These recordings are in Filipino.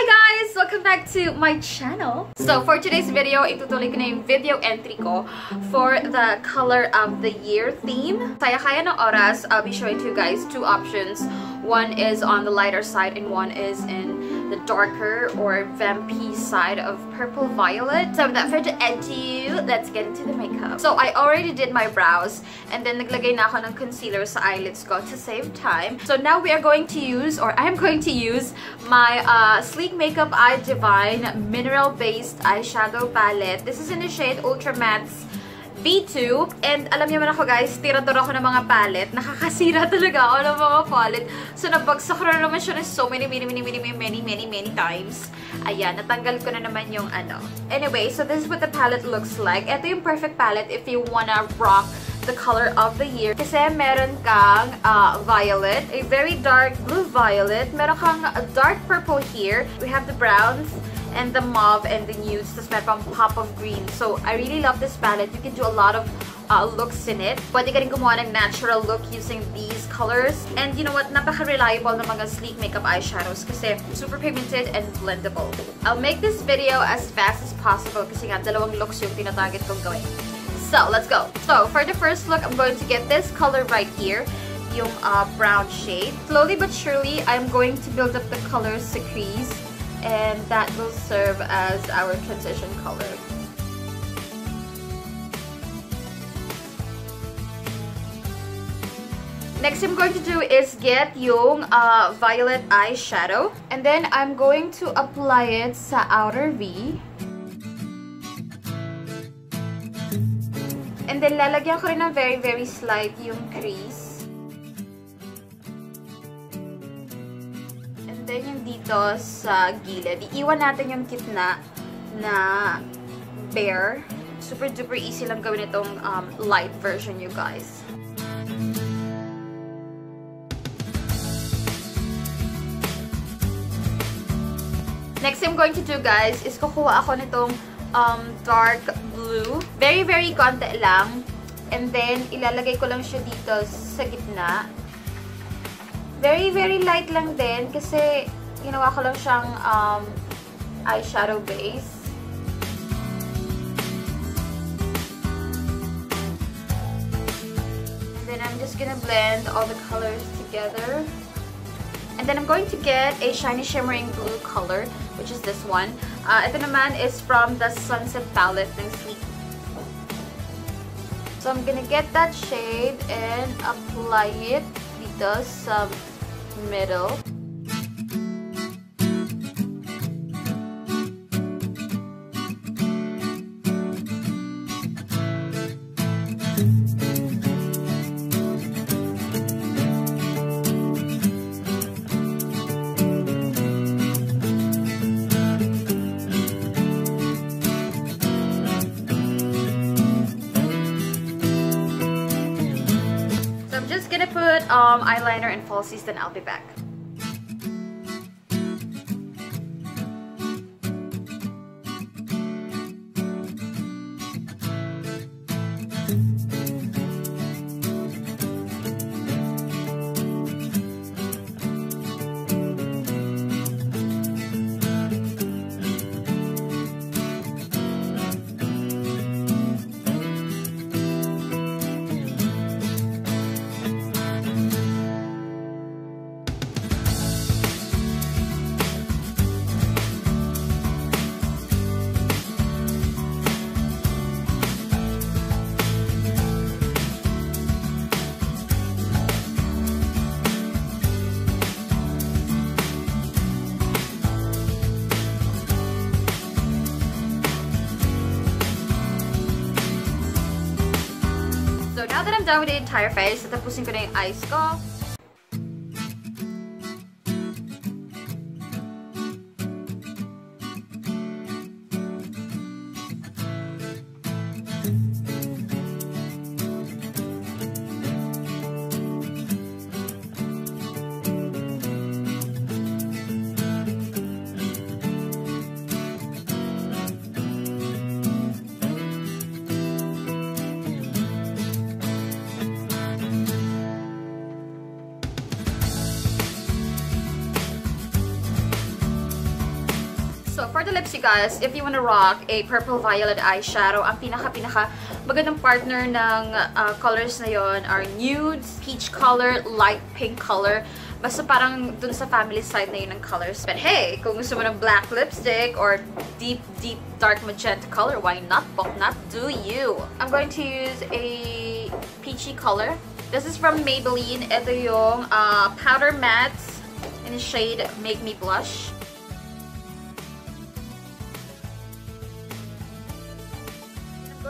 Hi guys! Welcome back to my channel. So for today's video, itutuloy ko na yung video entry ko for the color of the year theme. Kaya ng oras, I'll be showing you guys two options. One is on the lighter side and one is in the darker or vampy side of purple violet. So without further ado, let's get into the makeup. So I already did my brows and then naglagay na ako ng concealer sa eyelids ko to save time. So now we are going to use, or I'm going to use my Sleek Makeup Eye Divine Mineral Based Eyeshadow Palette. This is in the shade Ultra Mattes V2. And alam niyo naman ako guys, tirador ako ng mga palette. Nakakasira talaga ako ng mga palette. So nabagsak ko na naman siya ng so many times. Ayan, natanggal ko na naman yung ano. Anyway, so this is what the palette looks like. Ito yung perfect palette if you wanna rock the color of the year. Kasi meron kang violet, a very dark blue violet. Meron kang a dark purple here. We have the browns and the mauve and the nudes. Tapos meron pang pop of green. So I really love this palette. You can do a lot of looks in it. Pwede ka rin gumawa ng natural look using these colors. And you know what? Napaka-reliable ng mga sleek makeup eyeshadows kasi super pigmented and blendable. I'll make this video as fast as possible kasi nga dalawang looks yung tinatarget kong gawin. So, let's go. So, for the first look, I'm going to get this color right here, yung brown shade. Slowly but surely, I'm going to build up the colors sa crease, and that will serve as our transition color. Next I'm going to do is get yung violet eyeshadow, and then I'm going to apply it sa outer V. And then, lalagyan ko rin ng very slight yung crease. And then, yung dito sa gilid. Iiwan natin yung kitna na bare. Super duper easy lang gawin itong light version, you guys. Next I'm going to do, guys, is kukuha ako nitong dark blue. Very konti lang. And then, ilalagay ko lang siya dito sa gitna. Very light lang din kasi ginawa ko lang siyang eyeshadow base. And then, I'm just gonna blend all the colors together. And then I'm going to get a shiny shimmering blue color, which is this one. Ito naman is from the Sunset palette ng Sleek. So I'm gonna get that shade and apply it dito sa middle. Gonna put eyeliner and falsies, then I'll be back. So now that I'm done with the entire face, tatapusin ko na yung eyes ko. So, for the lips, you guys, if you wanna rock a purple violet eyeshadow, ang pinaka magandang partner ng colors na yon are nudes, peach color, light pink color. Basta parang dun sa family side na yun ng colors. But hey, kung gusto mo ng black lipstick or deep dark magenta color, why not? Not do you? I'm going to use a peachy color. This is from Maybelline. Ito yung powder matte in the shade Make Me Blush.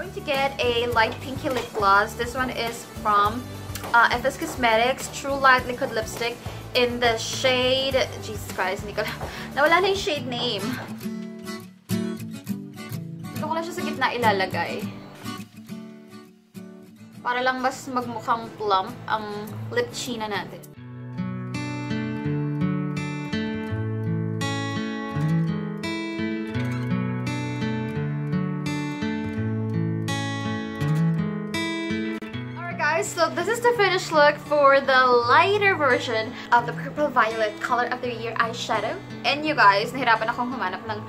I'm going to get a light pinky lip gloss. This one is from FS Cosmetics True Light Liquid Lipstick in the shade, Jesus Christ, hindi ko nawala na yung shade name. Ito ko lang siya sa gitna ilalagay. Para lang mas magmukhang plump ang lip china natin. So this is the finished look for the lighter version of the Purple Violet Color of the Year eyeshadow. And you guys, nahirapan akong humanap ng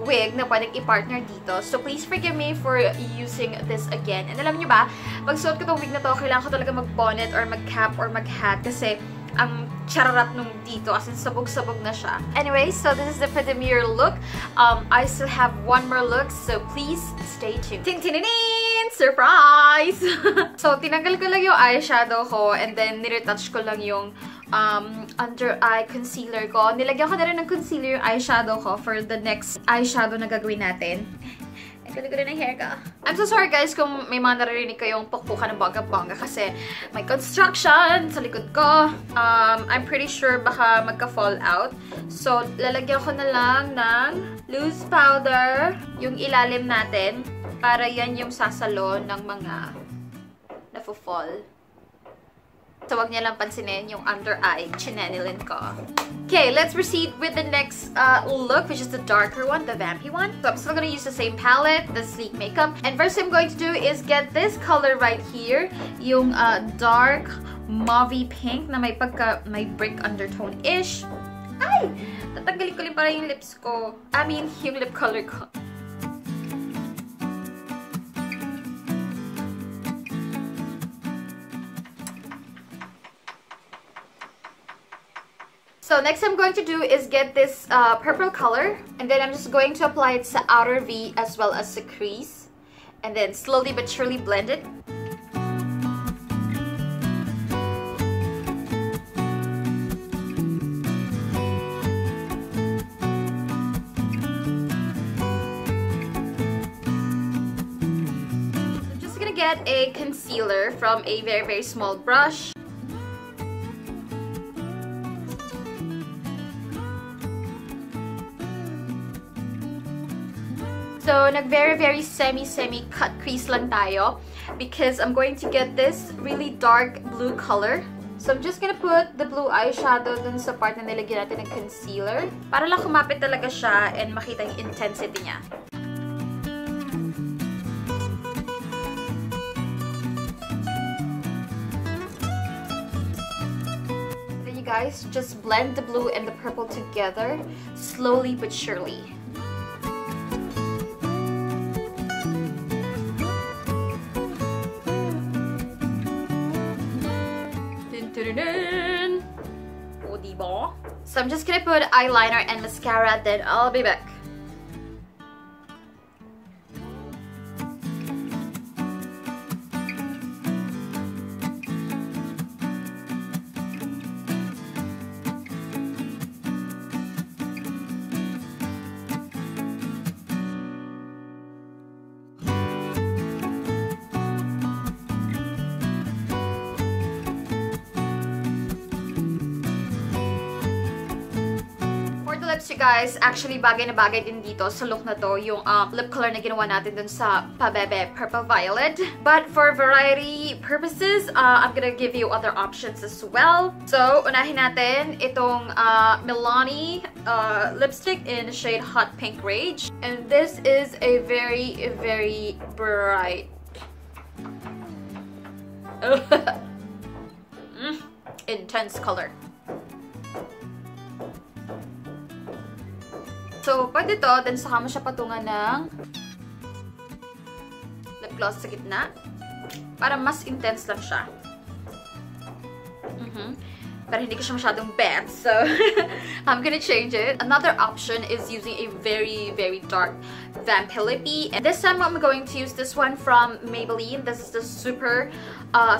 wig na pwedeng i-partner dito. So please forgive me for using this again. And alam niyo ba, pag suot ko itong wig na to, kailangan ko talaga mag-bonnet or mag-cap or mag-hat kasi ang chararat nung dito, as in sabog-sabog na siya. Anyway, so this is the premiere look. I still have one more look, so please stay tuned. Tin-tin-in-in! Surprise! So, tinanggal ko lang yung eyeshadow ko and then niretouch ko lang yung under eye concealer ko. Nilagyan ko na rin ng concealer yung eyeshadow ko for the next eyeshadow na gagawin natin. Ganda-ganda ng hair ka. I'm so sorry guys kung may mga naririnig kayong pukpukan ng bongga-bongga kasi may construction sa likod ko. I'm pretty sure baka magka-fall out. So, lalagyan ko na lang ng loose powder yung ilalim natin para yan yung sasalo ng mga nafo-fall. So, wag niya lang pansinin yung under eye chinanilin ko. Okay, let's proceed with the next look, which is the darker one, the vampy one. So, I'm still gonna use the same palette, the Sleek Makeup. And first I'm going to do is get this color right here, yung dark mauvey pink na may brick undertone-ish. Ay! Tatanggalin ko rin para yung lips ko. I mean, yung lip color ko. So next I'm going to do is get this purple color, and then I'm just going to apply it sa outer V as well as the crease, and then slowly but surely blend it. I'm just gonna get a concealer from a very small brush. So, very semi cut crease lang tayo because I'm going to get this really dark blue color. So, I'm just gonna put the blue eyeshadow dun sa part na nilagyan natin ng concealer para lang kumapit talaga siya and makita yung intensity niya. Then you guys, just blend the blue and the purple together slowly but surely. O, diba? So I'm just gonna put eyeliner and mascara, then I'll be back. You guys, actually bagay na bagay din dito sa look na to yung lip color na ginawa natin dun sa Pabebe Purple Violet. But for variety purposes, I'm gonna give you other options as well. So, unahin natin itong Milani lipstick in the shade Hot Pink Rage. And this is a very bright intense color. So, pwede to. Then, saka mo siya patungan ng lip gloss sa gitna. Para mas intense lang siya. Pero hindi ko siya masyadong bet, so I'm gonna change it. Another option is using a very, very dark Lippie. And this time I'm going to use this one from Maybelline. This is the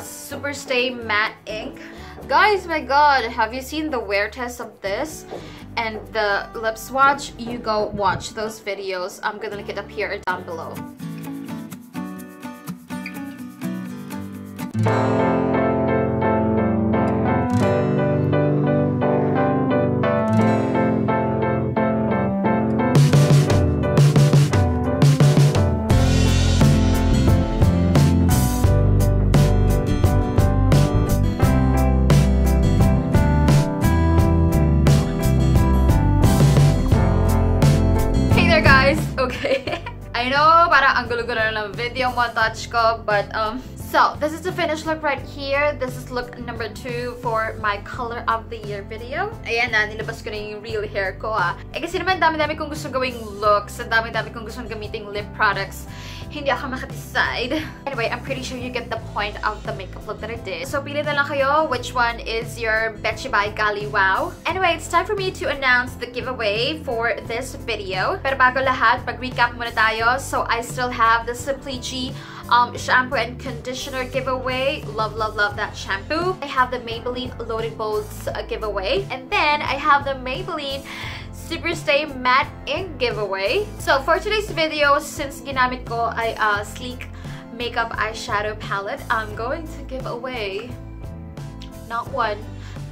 Superstay Matte Ink. Guys, my god, have you seen the wear test of this? And the lip swatch? You go watch those videos. I'm gonna link it up here or down below. Okay, I know parang ang gulo-gulo na ng video montage ko, but so this is the finished look right here. This is look number 2 for my color of the year video. Ayan na, nilabas ko na yung real hair ko Eh kasi naman dami-dami kong gusto gawing looks, at dami-dami kong gustong gamiting lip products. Hindi ako makadecide. Anyway, I'm pretty sure you get the point of the makeup look that I did. So, pili na lang kayo which one is your Betchy by Gali Wow. Anyway, it's time for me to announce the giveaway for this video. Pero bago lahat, mag-recap muna tayo. So, I still have the Simply G shampoo and conditioner giveaway. Love, love, love that shampoo. I have the Maybelline Loaded Bolts giveaway. And then, I have the Maybelline Superstay Matte Ink giveaway. So for today's video, since ginamit ko ay sleek makeup eyeshadow palette, I'm going to give away not 1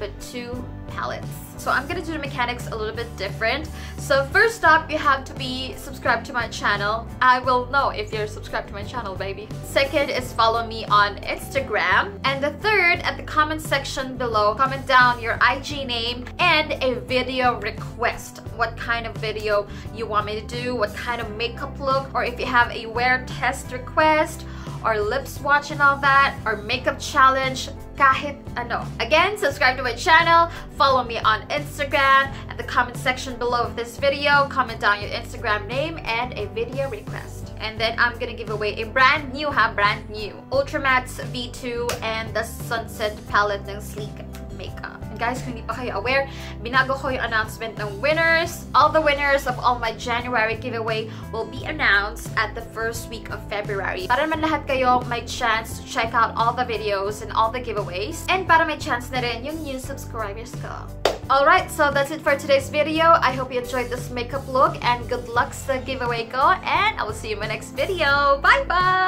but 2 palettes. So I'm gonna do the mechanics a little bit different. So first up, you have to be subscribed to my channel. I will know if you're subscribed to my channel, baby. Second is follow me on Instagram. And the third, at the comment section below, comment down your IG name and a video request. What kind of video you want me to do, what kind of makeup look, or if you have a wear test request, or lip swatch and all that, or makeup challenge, kahit ano. Again, subscribe to my channel, follow me on Instagram, at the comment section below of this video, comment down your Instagram name and a video request. And then I'm gonna give away a brand new Ultra Mattes V2 and the Sunset palette ng Sleek makeup. And guys, kung hindi pa kayo aware, binago ko yung announcement ng winners. All the winners of all my January giveaway will be announced at the first week of February. Para naman lahat kayo may chance to check out all the videos and all the giveaways. And para may chance na rin yung new subscribers ko. Alright, so that's it for today's video. I hope you enjoyed this makeup look and good luck sa giveaway ko. And I will see you in my next video. Bye-bye!